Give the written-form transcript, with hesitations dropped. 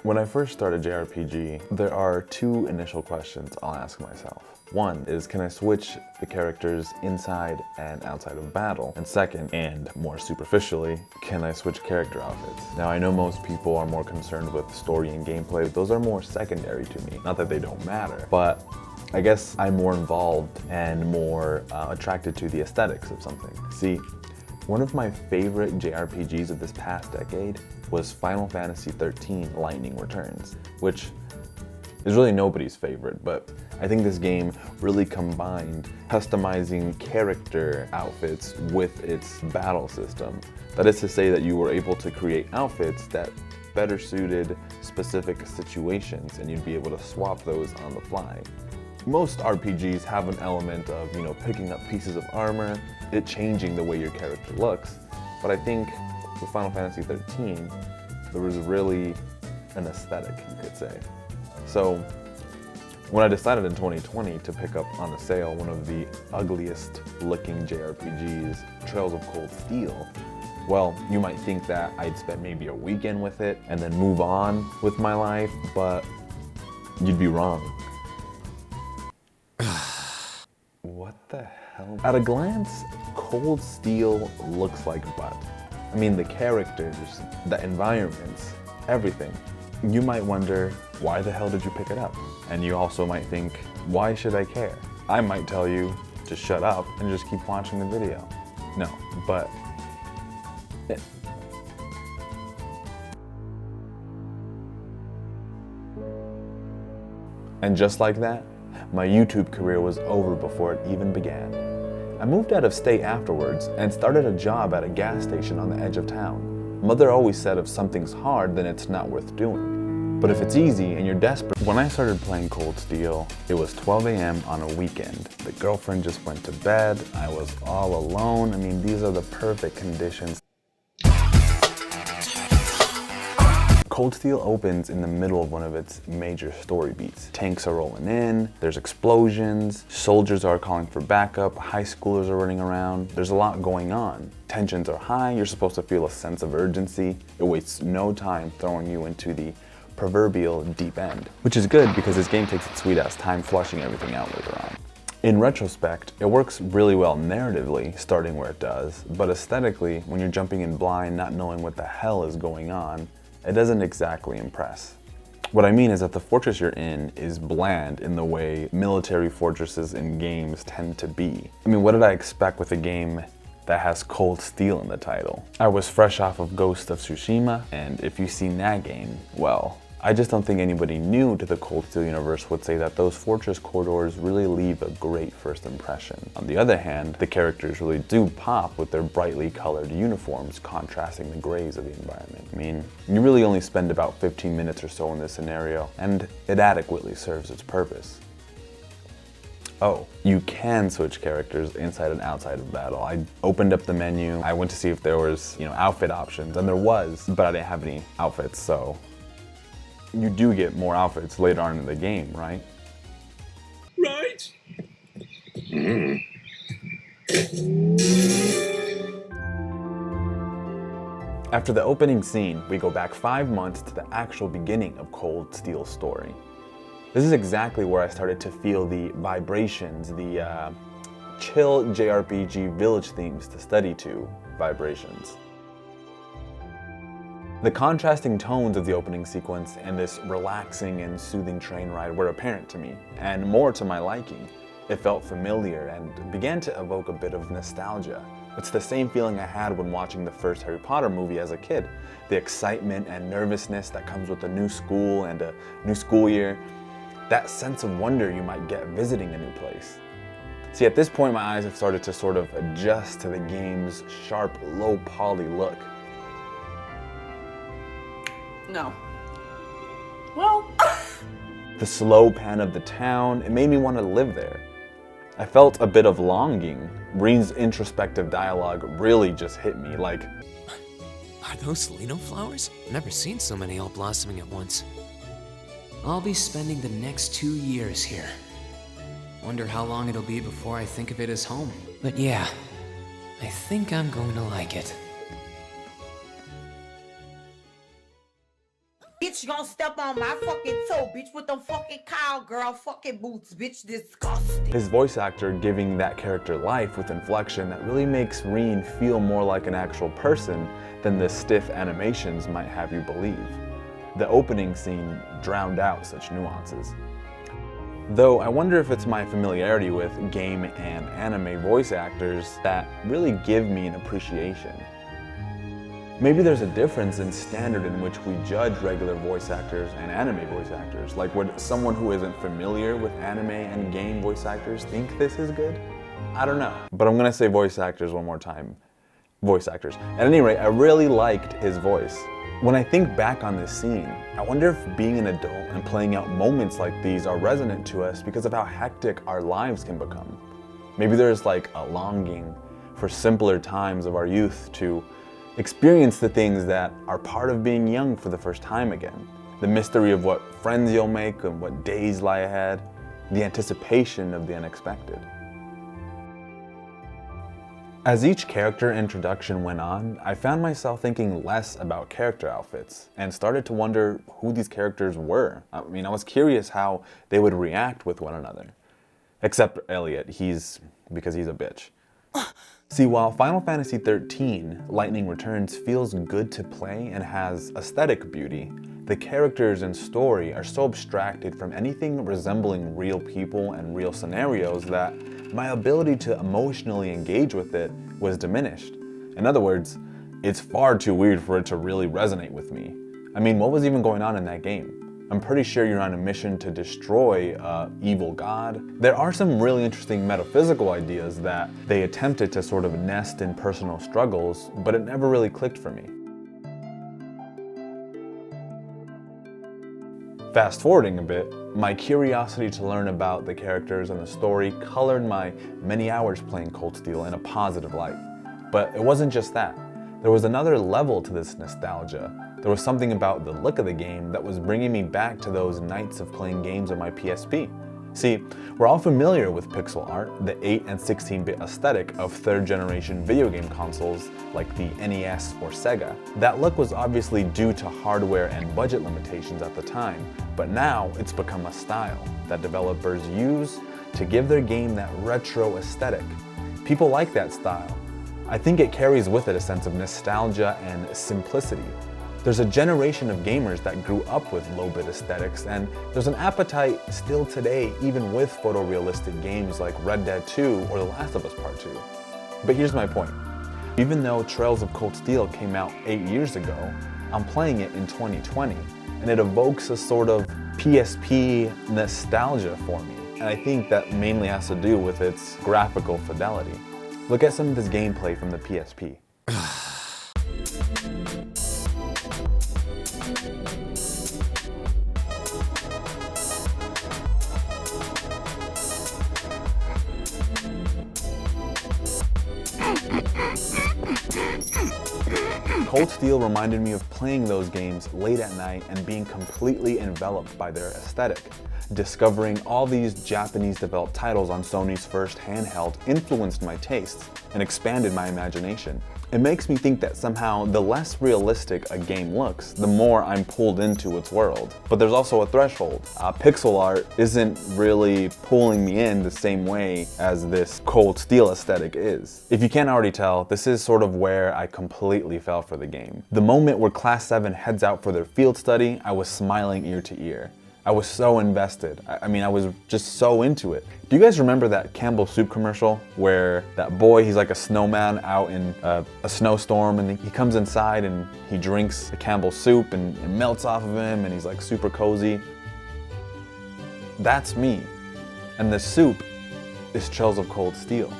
When I first started JRPG, there are two initial questions I'll ask myself. One is, can I switch the characters inside and outside of battle? And second, and more superficially, can I switch character outfits? Now, I know most people are more concerned with story and gameplay. Those are more secondary to me. Not that they don't matter, but I guess I'm more involved and more attracted to the aesthetics of something. See, one of my favorite JRPGs of this past decade was Final Fantasy XIII Lightning Returns, which is really nobody's favorite, but I think this game really combined customizing character outfits with its battle system. That is to say that you were able to create outfits that better suited specific situations, and you'd be able to swap those on the fly. Most RPGs have an element of, picking up pieces of armor, it changing the way your character looks, but I think with Final Fantasy XIII, there was really an aesthetic, you could say. So when I decided in 2020 to pick up on the sale one of the ugliest looking JRPGs, Trails of Cold Steel, well, you might think that I'd spend maybe a weekend with it and then move on with my life, but you'd be wrong. What the hell? At a glance, Cold Steel looks like butt. I mean, the characters, the environments, everything. You might wonder, why the hell did you pick it up? And you also might think, why should I care? I might tell you to shut up and just keep watching the video. No, but and just like that, my YouTube career was over before it even began. I moved out of state afterwards and started a job at a gas station on the edge of town. Mother always said if something's hard, then it's not worth doing. But if it's easy and you're desperate. When I started playing Cold Steel, it was 12 a.m. on a weekend. The girlfriend just went to bed. I was all alone. I mean, these are the perfect conditions. Cold Steel opens in the middle of one of its major story beats. Tanks are rolling in, there's explosions, soldiers are calling for backup, high schoolers are running around. There's a lot going on. Tensions are high, you're supposed to feel a sense of urgency. It wastes no time throwing you into the proverbial deep end, which is good because this game takes its sweet ass time flushing everything out later on. In retrospect, it works really well narratively, starting where it does, but aesthetically, when you're jumping in blind, not knowing what the hell is going on, it doesn't exactly impress. What I mean is that the fortress you're in is bland in the way military fortresses in games tend to be. I mean, what did I expect with a game that has Cold Steel in the title? I was fresh off of Ghost of Tsushima, and if you've seen that game, well, I just don't think anybody new to the Cold Steel universe would say that those fortress corridors really leave a great first impression. On the other hand, the characters really do pop with their brightly colored uniforms contrasting the grays of the environment. I mean, you really only spend about 15 minutes or so in this scenario, and it adequately serves its purpose. Oh, you can switch characters inside and outside of battle. I opened up the menu, I went to see if there was, outfit options, and there was, but I didn't have any outfits, so you do get more outfits later on in the game, right? Right. After the opening scene, we go back 5 months to the actual beginning of Cold Steel's story. This is exactly where I started to feel the vibrations, the chill JRPG village themes to study to vibrations. The contrasting tones of the opening sequence and this relaxing and soothing train ride were apparent to me, and more to my liking. It felt familiar and began to evoke a bit of nostalgia. It's the same feeling I had when watching the first Harry Potter movie as a kid. The excitement and nervousness that comes with a new school and a new school year. That sense of wonder you might get visiting a new place. See, at this point my eyes have started to sort of adjust to the game's sharp, low poly look. No. Well. The slow pan of the town, it made me want to live there. I felt a bit of longing. Reen's introspective dialogue really just hit me, like, are those Lino flowers? Never seen so many all blossoming at once. I'll be spending the next 2 years here. Wonder how long it'll be before I think of it as home. But yeah, I think I'm going to like it. It's Bitch, you gonna step on my fucking toe, bitch, with them fucking cowgirl fucking boots, bitch, disgusting. His voice actor giving that character life with inflection that really makes Reen feel more like an actual person than the stiff animations might have you believe. The opening scene drowned out such nuances. Though I wonder if it's my familiarity with game and anime voice actors that really give me an appreciation. Maybe there's a difference in standard in which we judge regular voice actors and anime voice actors. Like, would someone who isn't familiar with anime and game voice actors think this is good? I don't know. But I'm gonna say voice actors one more time. Voice actors. At any rate, I really liked his voice. When I think back on this scene, I wonder if being an adult and playing out moments like these are resonant to us because of how hectic our lives can become. Maybe there's like a longing for simpler times of our youth to experience the things that are part of being young for the first time again. The mystery of what friends you'll make and what days lie ahead. The anticipation of the unexpected. As each character introduction went on, I found myself thinking less about character outfits and started to wonder who these characters were. I mean, I was curious how they would react with one another. Except Elliot, because he's a bitch. See, while Final Fantasy XIII Lightning Returns feels good to play and has aesthetic beauty, the characters and story are so abstracted from anything resembling real people and real scenarios that my ability to emotionally engage with it was diminished. In other words, it's far too weird for it to really resonate with me. I mean, what was even going on in that game? I'm pretty sure you're on a mission to destroy an evil god. There are some really interesting metaphysical ideas that they attempted to sort of nest in personal struggles, but it never really clicked for me. Fast forwarding a bit, my curiosity to learn about the characters and the story colored my many hours playing Cold Steel in a positive light. But it wasn't just that. There was another level to this nostalgia. There was something about the look of the game that was bringing me back to those nights of playing games on my PSP. See, we're all familiar with pixel art, the 8 and 16-bit aesthetic of third-generation video game consoles like the NES or Sega. That look was obviously due to hardware and budget limitations at the time, but now it's become a style that developers use to give their game that retro aesthetic. People like that style. I think it carries with it a sense of nostalgia and simplicity. There's a generation of gamers that grew up with low-bit aesthetics, and there's an appetite still today, even with photorealistic games like Red Dead 2 or The Last of Us Part 2. But here's my point. Even though Trails of Cold Steel came out 8 years ago, I'm playing it in 2020, and it evokes a sort of PSP nostalgia for me. And I think that mainly has to do with its graphical fidelity. Look at some of this gameplay from the PSP. Cold Steel reminded me of playing those games late at night and being completely enveloped by their aesthetic. Discovering all these Japanese-developed titles on Sony's first handheld influenced my tastes and expanded my imagination. It makes me think that somehow the less realistic a game looks, the more I'm pulled into its world. But there's also a threshold. Pixel art isn't really pulling me in the same way as this Cold Steel aesthetic is. If you can't already tell, this is sort of where I completely fell for the game. The moment where Class 7 heads out for their field study, I was smiling ear to ear. I was so invested. I mean, I was just so into it. Do you guys remember that Campbell's soup commercial where that boy, he's like a snowman out in a snowstorm, and he comes inside and he drinks the Campbell's soup and it melts off of him and he's like super cozy? That's me. And the soup is Trails of Cold Steel.